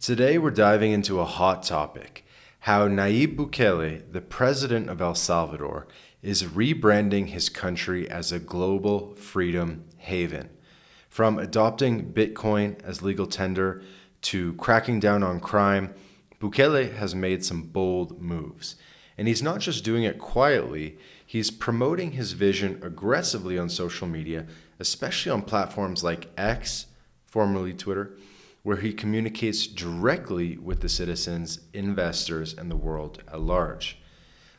Today we're diving into a hot topic, how Nayib Bukele, the president of El Salvador, is rebranding his country as a global freedom haven. From adopting Bitcoin as legal tender to cracking down on crime, Bukele has made some bold moves. And he's not just doing it quietly, he's promoting his vision aggressively on social media, especially on platforms like X, formerly Twitter, where he communicates directly with the citizens, investors, and the world at large.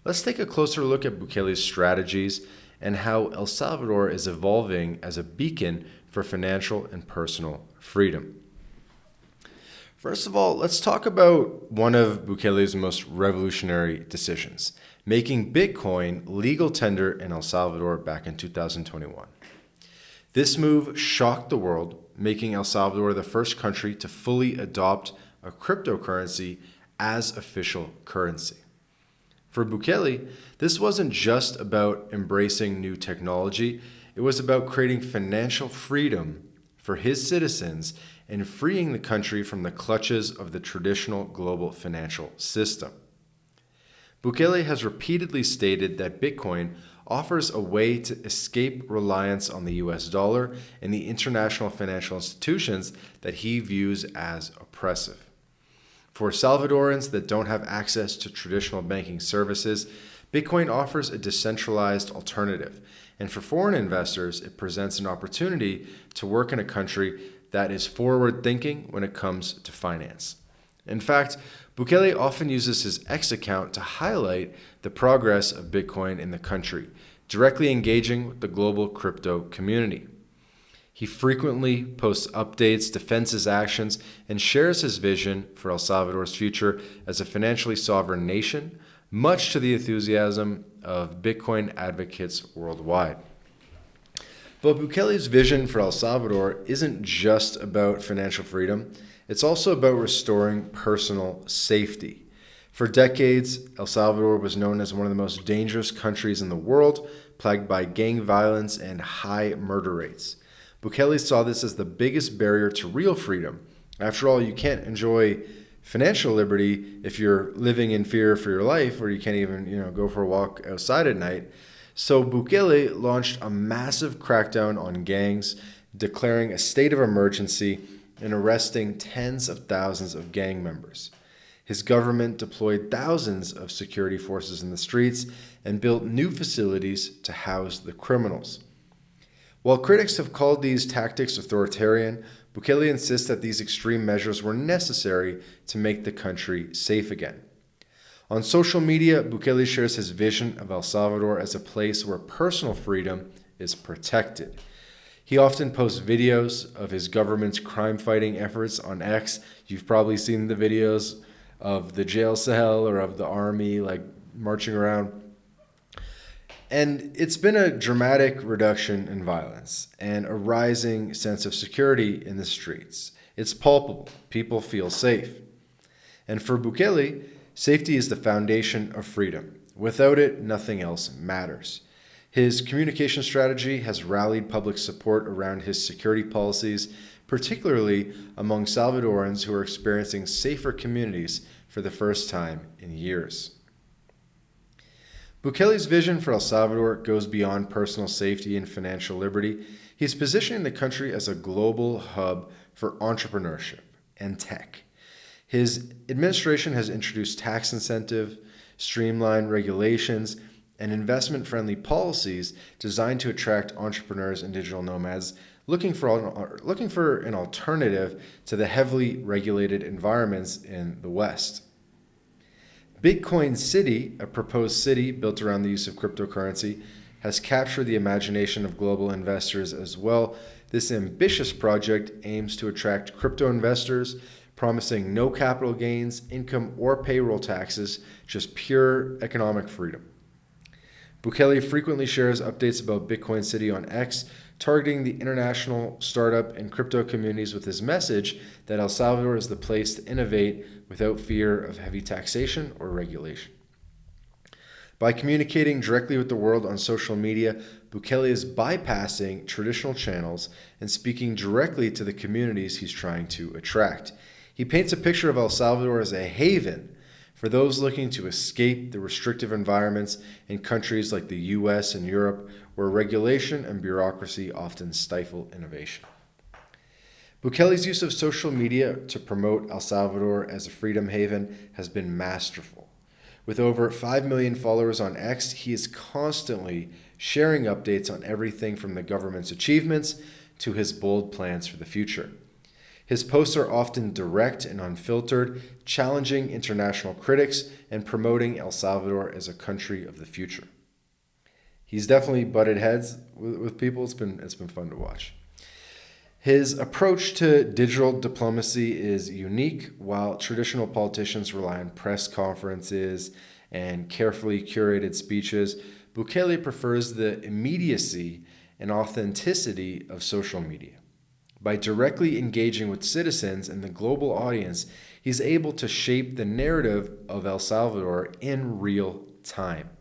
Let's take a closer look at Bukele's strategies and how El Salvador is evolving as a beacon for financial and personal freedom. First of all, let's talk about one of Bukele's most revolutionary decisions, making Bitcoin legal tender in El Salvador back in 2021. This move shocked the world, making El Salvador the first country to fully adopt a cryptocurrency as official currency. For Bukele, this wasn't just about embracing new technology, it was about creating financial freedom for his citizens and freeing the country from the clutches of the traditional global financial system. Bukele has repeatedly stated that Bitcoin offers a way to escape reliance on the US dollar and the international financial institutions that he views as oppressive. For Salvadorans that don't have access to traditional banking services, Bitcoin offers a decentralized alternative. And for foreign investors, it presents an opportunity to work in a country that is forward-thinking when it comes to finance. In fact, Bukele often uses his X account to highlight the progress of Bitcoin in the country, directly engaging with the global crypto community. He frequently posts updates, defends his actions, and shares his vision for El Salvador's future as a financially sovereign nation, much to the enthusiasm of Bitcoin advocates worldwide. But Bukele's vision for El Salvador isn't just about financial freedom, it's also about restoring personal safety. For decades, El Salvador was known as one of the most dangerous countries in the world, plagued by gang violence and high murder rates. Bukele saw this as the biggest barrier to real freedom. After all, you can't enjoy financial liberty if you're living in fear for your life, or you can't even, go for a walk outside at night. So Bukele launched a massive crackdown on gangs, declaring a state of emergency and arresting tens of thousands of gang members. His government deployed thousands of security forces in the streets and built new facilities to house the criminals. While critics have called these tactics authoritarian, Bukele insists that these extreme measures were necessary to make the country safe again. On social media, Bukele shares his vision of El Salvador as a place where personal freedom is protected. He often posts videos of his government's crime-fighting efforts on X. You've probably seen the videos of the jail cell or of the army marching around. And it's been a dramatic reduction in violence and a rising sense of security in the streets. It's palpable. People feel safe. And for Bukele, safety is the foundation of freedom. Without it, nothing else matters. His communication strategy has rallied public support around his security policies, particularly among Salvadorans who are experiencing safer communities for the first time in years. Bukele's vision for El Salvador goes beyond personal safety and financial liberty. He's positioning the country as a global hub for entrepreneurship and tech. His administration has introduced tax incentives, streamlined regulations, and investment-friendly policies designed to attract entrepreneurs and digital nomads looking for an alternative to the heavily regulated environments in the West. Bitcoin City, a proposed city built around the use of cryptocurrency, has captured the imagination of global investors as well. This ambitious project aims to attract crypto investors, promising no capital gains, income, or payroll taxes, just pure economic freedom. Bukele frequently shares updates about Bitcoin City on X, targeting the international startup and crypto communities with his message that El Salvador is the place to innovate without fear of heavy taxation or regulation. By communicating directly with the world on social media, Bukele is bypassing traditional channels and speaking directly to the communities he's trying to attract. He paints a picture of El Salvador as a haven for those looking to escape the restrictive environments in countries like the US and Europe, where regulation and bureaucracy often stifle innovation. Bukele's use of social media to promote El Salvador as a freedom haven has been masterful. With over 5 million followers on X, he is constantly sharing updates on everything from the government's achievements to his bold plans for the future. His posts are often direct and unfiltered, challenging international critics and promoting El Salvador as a country of the future. He's definitely butted heads with people. It's been fun to watch. His approach to digital diplomacy is unique. While traditional politicians rely on press conferences and carefully curated speeches, Bukele prefers the immediacy and authenticity of social media. By directly engaging with citizens and the global audience, he's able to shape the narrative of El Salvador in real time.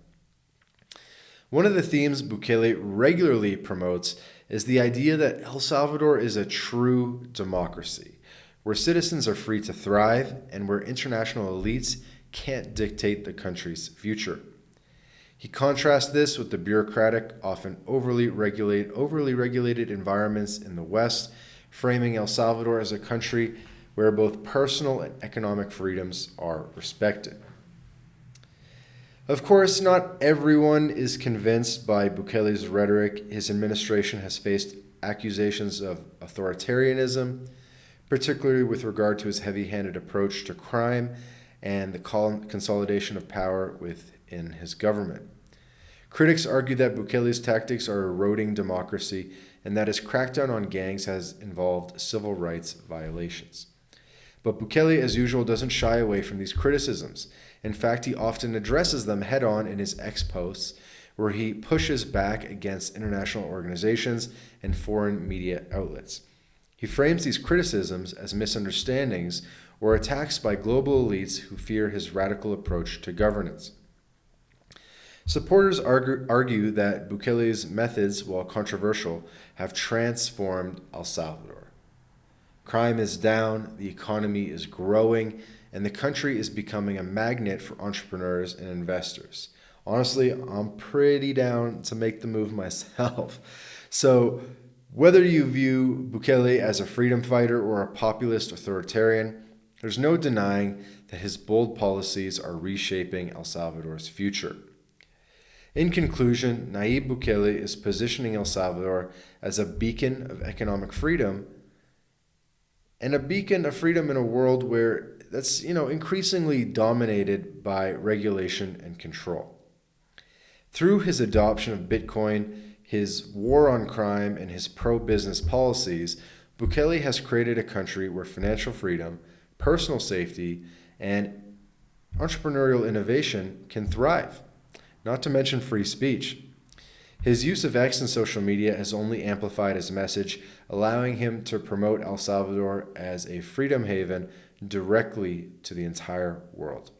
One of the themes Bukele regularly promotes is the idea that El Salvador is a true democracy, where citizens are free to thrive and where international elites can't dictate the country's future. He contrasts this with the bureaucratic, often overly regulated environments in the West, framing El Salvador as a country where both personal and economic freedoms are respected. Of course, not everyone is convinced by Bukele's rhetoric. His administration has faced accusations of authoritarianism, particularly with regard to his heavy-handed approach to crime and the consolidation of power within his government. Critics argue that Bukele's tactics are eroding democracy and that his crackdown on gangs has involved civil rights violations. But Bukele, as usual, doesn't shy away from these criticisms. In fact, he often addresses them head-on in his X posts, where he pushes back against international organizations and foreign media outlets. He frames these criticisms as misunderstandings or attacks by global elites who fear his radical approach to governance. Supporters argue that Bukele's methods, while controversial, have transformed El Salvador. Crime is down, the economy is growing, and the country is becoming a magnet for entrepreneurs and investors. Honestly, I'm pretty down to make the move myself. So, whether you view Bukele as a freedom fighter or a populist authoritarian, there's no denying that his bold policies are reshaping El Salvador's future. In conclusion, Nayib Bukele is positioning El Salvador as a beacon of economic freedom and a beacon of freedom in a world where that's increasingly dominated by regulation and control. Through his adoption of Bitcoin, his war on crime, and his pro-business policies, Bukele has created a country where financial freedom, personal safety, and entrepreneurial innovation can thrive, not to mention free speech. His use of X and social media has only amplified his message, allowing him to promote El Salvador as a freedom haven directly to the entire world.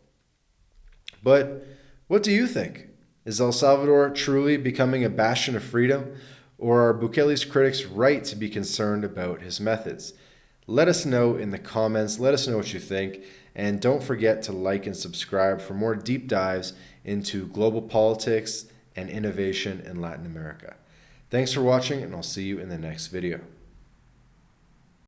But what do you think? Is El Salvador truly becoming a bastion of freedom, or are Bukele's critics right to be concerned about his methods? Let us know in the comments. Let us know what you think. And don't forget to like and subscribe for more deep dives into global politics and innovation in Latin America. Thanks for watching, and I'll see you in the next video.